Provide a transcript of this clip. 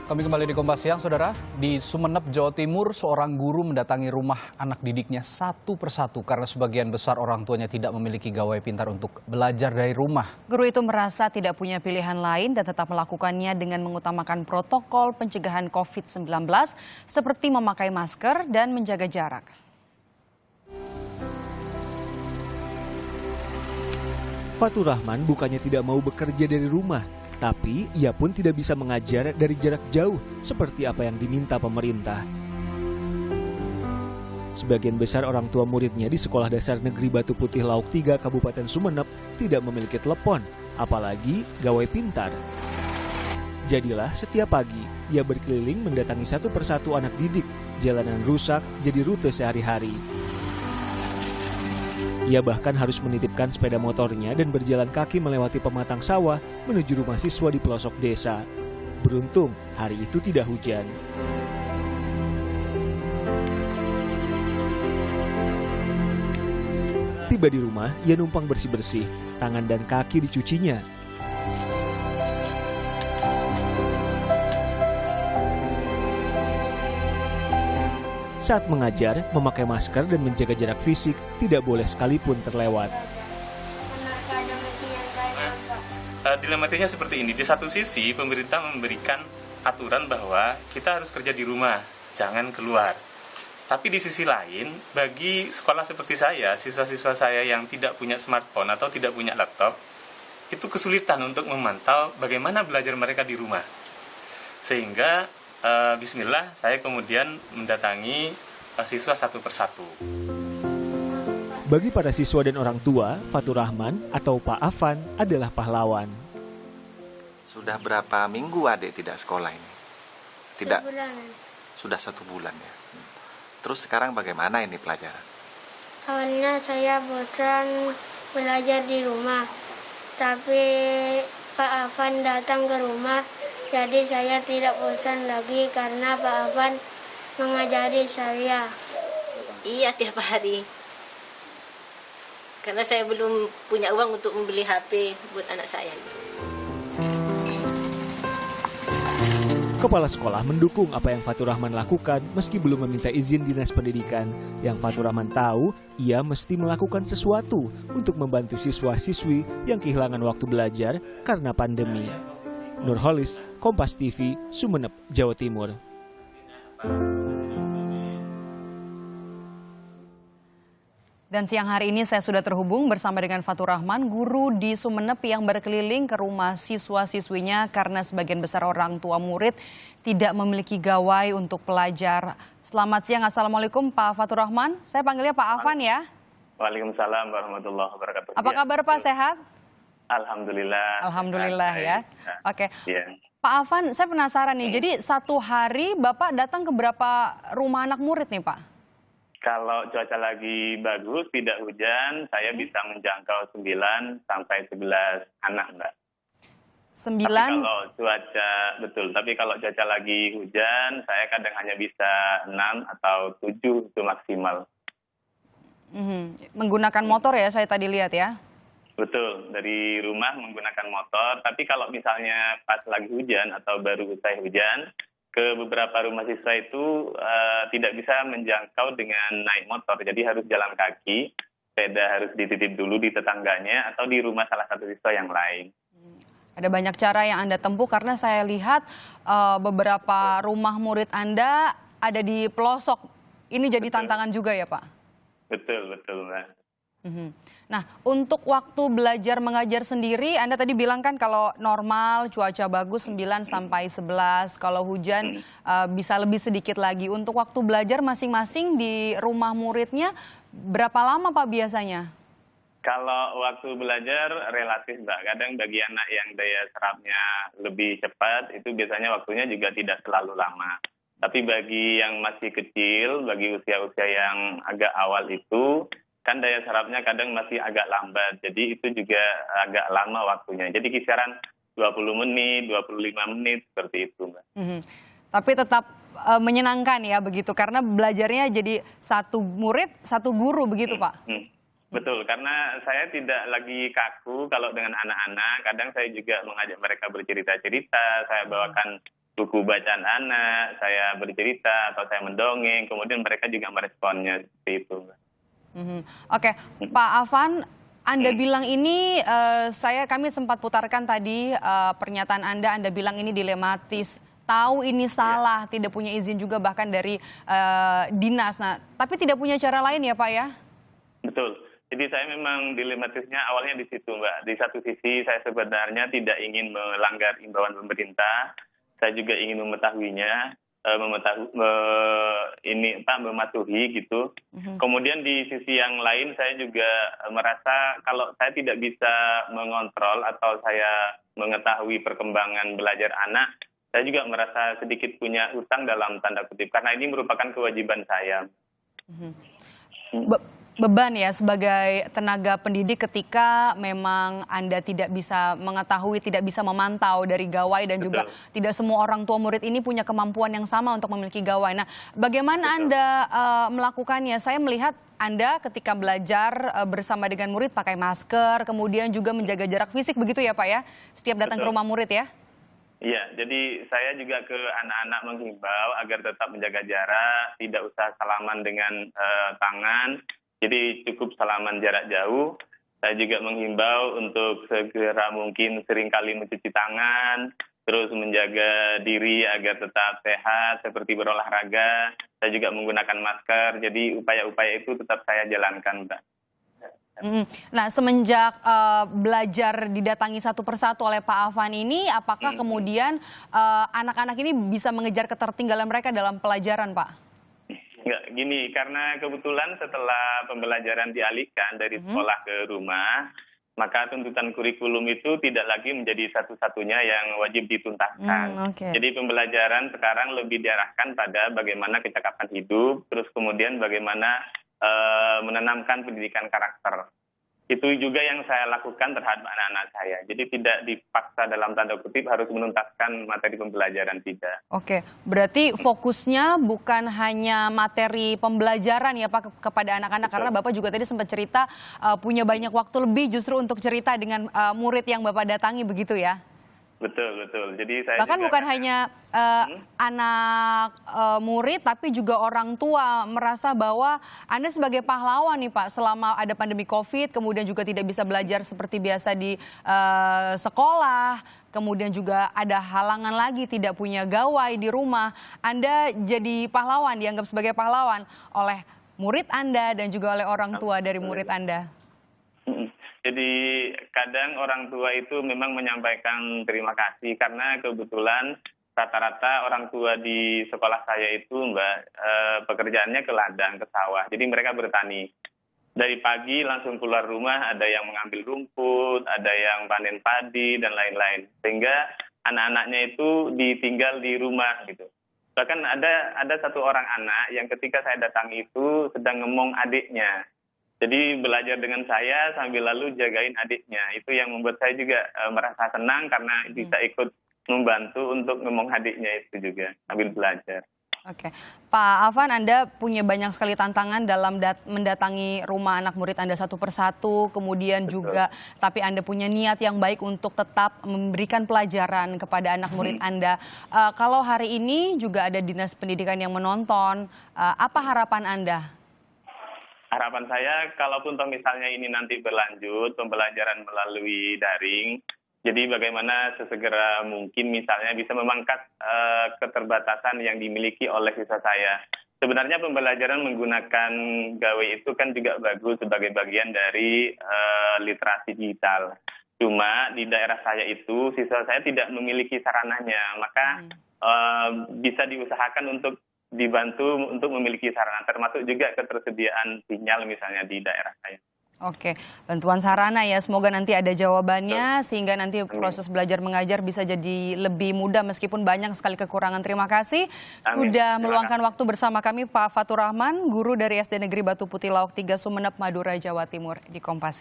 Kami kembali di Kompas Siang, Saudara. Di Sumeneb, Jawa Timur, seorang guru mendatangi rumah anak didiknya satu persatu karena sebagian besar orang tuanya tidak memiliki gawai pintar untuk belajar dari rumah. Guru itu merasa tidak punya pilihan lain dan tetap melakukannya dengan mengutamakan protokol pencegahan COVID-19 seperti memakai masker dan menjaga jarak. Fatur Rahman bukannya tidak mau bekerja dari rumah, tapi ia pun tidak bisa mengajar dari jarak jauh seperti apa yang diminta pemerintah. Sebagian besar orang tua muridnya di Sekolah Dasar Negeri Batu Putih Lauk 3 Kabupaten Sumeneb tidak memiliki telepon, apalagi gawai pintar. Jadilah setiap pagi ia berkeliling mendatangi satu persatu anak didik. Jalanan rusak jadi rute sehari-hari. Ia bahkan harus menitipkan sepeda motornya dan berjalan kaki melewati pematang sawah menuju rumah siswa di pelosok desa. Beruntung, hari itu tidak hujan. Tiba di rumah, ia numpang bersih-bersih. Tangan dan kaki dicucinya. Saat mengajar, memakai masker dan menjaga jarak fisik tidak boleh sekalipun terlewat. Dilematisnya seperti ini. Di satu sisi, pemerintah memberikan aturan bahwa kita harus kerja di rumah, jangan keluar. Tapi di sisi lain, bagi sekolah seperti saya, siswa-siswa saya yang tidak punya smartphone atau tidak punya laptop, itu kesulitan untuk memantau bagaimana belajar mereka di rumah. Sehingga bismillah, saya kemudian mendatangi siswa satu persatu. Bagi para siswa dan orang tua, Fatur Rahman atau Pak Afan adalah pahlawan. Sudah berapa minggu adik tidak sekolah ini? Tidak. Sebulan. Sudah 1 bulan ya. Terus sekarang bagaimana ini pelajaran? Awalnya saya bosan belajar di rumah, tapi Pak Afan datang ke rumah. Jadi saya tidak bosan lagi karena Pak Afan mengajari saya. Iya, tiap hari. Karena saya belum punya uang untuk membeli HP buat anak saya. Kepala sekolah mendukung apa yang Fatur Rahman lakukan meski belum meminta izin Dinas Pendidikan. Yang Fatur Rahman tahu, ia mesti melakukan sesuatu untuk membantu siswa-siswi yang kehilangan waktu belajar karena pandemi. Nurholis, Kompas TV, Sumeneb, Jawa Timur. Dan siang hari ini saya sudah terhubung bersama dengan Fatur Rahman, guru di Sumeneb yang berkeliling ke rumah siswa-siswinya karena sebagian besar orang tua murid tidak memiliki gawai untuk pelajar. Selamat siang, Assalamualaikum Pak Fatur Rahman. Saya panggilnya Pak Afan ya. Waalaikumsalam warahmatullahi wabarakatuh. Apa kabar Pak, sehat? Alhamdulillah. Alhamdulillah ya. Oke. Ya. Pak Afan, saya penasaran nih. Jadi satu hari Bapak datang ke berapa rumah anak murid nih Pak? Kalau cuaca lagi bagus, tidak hujan, saya bisa menjangkau 9 sampai 11 anak, Mbak. 9? Tapi kalau cuaca, betul. Tapi kalau cuaca lagi hujan, saya kadang hanya bisa 6 atau 7 itu maksimal. Menggunakan motor ya, saya tadi lihat ya? Betul, dari rumah menggunakan motor. Tapi kalau misalnya pas lagi hujan atau baru usai hujan, ke beberapa rumah siswa itu tidak bisa menjangkau dengan naik motor. Jadi harus jalan kaki, sepeda harus dititip dulu di tetangganya atau di rumah salah satu siswa yang lain. Ada banyak cara yang Anda tempuh karena saya lihat beberapa rumah murid Anda ada di pelosok. Ini jadi tantangan juga ya Pak? Betul, Mbak. Nah, untuk waktu belajar mengajar sendiri, Anda tadi bilang kan kalau normal cuaca bagus 9 sampai 11, kalau hujan bisa lebih sedikit lagi. Untuk waktu belajar masing-masing di rumah muridnya berapa lama Pak biasanya? Kalau waktu belajar relatif, Mbak. Kadang bagi anak yang daya serapnya lebih cepat, itu biasanya waktunya juga tidak terlalu lama. Tapi bagi yang masih kecil, bagi usia-usia yang agak awal itu, kan daya sarafnya kadang masih agak lambat, jadi itu juga agak lama waktunya. Jadi kisaran 20 menit, 25 menit, seperti itu, Mbak. Tapi tetap menyenangkan ya begitu, karena belajarnya jadi satu murid, satu guru begitu Pak? Betul, karena saya tidak lagi kaku kalau dengan anak-anak, kadang saya juga mengajak mereka bercerita-cerita, saya bawakan buku bacaan anak, saya bercerita atau saya mendongeng, kemudian mereka juga meresponnya seperti itu. Oke, Pak Afan, Anda bilang ini, kami sempat putarkan tadi pernyataan Anda bilang ini dilematis. Tahu ini salah, tidak punya izin juga bahkan dari dinas. Nah, tapi tidak punya cara lain ya Pak ya? Betul. Jadi saya memang dilematisnya awalnya di situ, Mbak. Di satu sisi saya sebenarnya tidak ingin melanggar imbauan pemerintah. Saya juga ingin mengetahuinya, mematuhi gitu. Kemudian di sisi yang lain saya juga merasa kalau saya tidak bisa mengontrol atau saya mengetahui perkembangan belajar anak, saya juga merasa sedikit punya utang dalam tanda kutip karena ini merupakan kewajiban saya. Beban ya sebagai tenaga pendidik ketika memang Anda tidak bisa mengetahui, tidak bisa memantau dari gawai dan juga tidak semua orang tua murid ini punya kemampuan yang sama untuk memiliki gawai. Nah, bagaimana Anda melakukannya? Saya melihat Anda ketika belajar bersama dengan murid pakai masker, kemudian juga menjaga jarak fisik begitu ya Pak ya? Setiap datang ke rumah murid ya? Iya, jadi saya juga ke anak-anak menghimbau agar tetap menjaga jarak, tidak usah salaman dengan tangan. Jadi cukup salaman jarak jauh. Saya juga menghimbau untuk segera mungkin seringkali mencuci tangan, terus menjaga diri agar tetap sehat seperti berolahraga. Saya juga menggunakan masker. Jadi upaya-upaya itu tetap saya jalankan, Mbak. Nah, semenjak belajar didatangi satu persatu oleh Pak Afan ini, apakah kemudian anak-anak ini bisa mengejar ketertinggalan mereka dalam pelajaran, Pak? Enggak, gini, karena kebetulan setelah pembelajaran dialihkan dari sekolah ke rumah, maka tuntutan kurikulum itu tidak lagi menjadi satu-satunya yang wajib dituntaskan. Jadi pembelajaran sekarang lebih diarahkan pada bagaimana kecakapan hidup, terus kemudian bagaimana menanamkan pendidikan karakter. Itu juga yang saya lakukan terhadap anak-anak saya. Jadi tidak dipaksa dalam tanda kutip harus menuntaskan materi pembelajaran, tidak. Oke, berarti fokusnya bukan hanya materi pembelajaran ya Pak kepada anak-anak, karena Bapak juga tadi sempat cerita punya banyak waktu lebih justru untuk cerita dengan murid yang Bapak datangi begitu ya? Betul. Jadi saya bahkan juga bukan hanya anak murid, tapi juga orang tua merasa bahwa Anda sebagai pahlawan nih Pak, selama ada pandemi COVID, kemudian juga tidak bisa belajar seperti biasa di sekolah, kemudian juga ada halangan lagi, tidak punya gawai di rumah. Anda jadi pahlawan, dianggap sebagai pahlawan oleh murid Anda dan juga oleh orang tua dari murid Anda. Jadi kadang orang tua itu memang menyampaikan terima kasih karena kebetulan rata-rata orang tua di sekolah saya itu Mbak pekerjaannya ke ladang, ke sawah. Jadi mereka bertani. Dari pagi langsung keluar rumah, ada yang mengambil rumput, ada yang panen padi dan lain-lain. Sehingga anak-anaknya itu ditinggal di rumah gitu. Bahkan ada satu orang anak yang ketika saya datang itu sedang ngemong adiknya. Jadi belajar dengan saya sambil lalu jagain adiknya. Itu yang membuat saya juga merasa senang karena bisa ikut membantu untuk ngomong adiknya itu juga sambil belajar. Oke, Pak Afan, Anda punya banyak sekali tantangan dalam mendatangi rumah anak murid Anda satu persatu, kemudian juga tapi Anda punya niat yang baik untuk tetap memberikan pelajaran kepada anak murid Anda. Kalau hari ini juga ada Dinas Pendidikan yang menonton, apa harapan Anda? Harapan saya, kalaupun misalnya ini nanti berlanjut, pembelajaran melalui daring, jadi bagaimana sesegera mungkin misalnya bisa memangkas keterbatasan yang dimiliki oleh siswa saya. Sebenarnya pembelajaran menggunakan gawai itu kan juga bagus sebagai bagian dari literasi digital. Cuma di daerah saya itu siswa saya tidak memiliki sarananya, maka bisa diusahakan untuk dibantu untuk memiliki sarana, termasuk juga ketersediaan sinyal misalnya di daerah saya. Oke, bantuan sarana ya, semoga nanti ada jawabannya sehingga nanti proses belajar mengajar bisa jadi lebih mudah meskipun banyak sekali kekurangan. Terima kasih sudah meluangkan waktu bersama kami Pak Fatur Rahman, guru dari SD Negeri Batu Putih Lauk 3 Sumeneb, Madura, Jawa Timur di Kompas.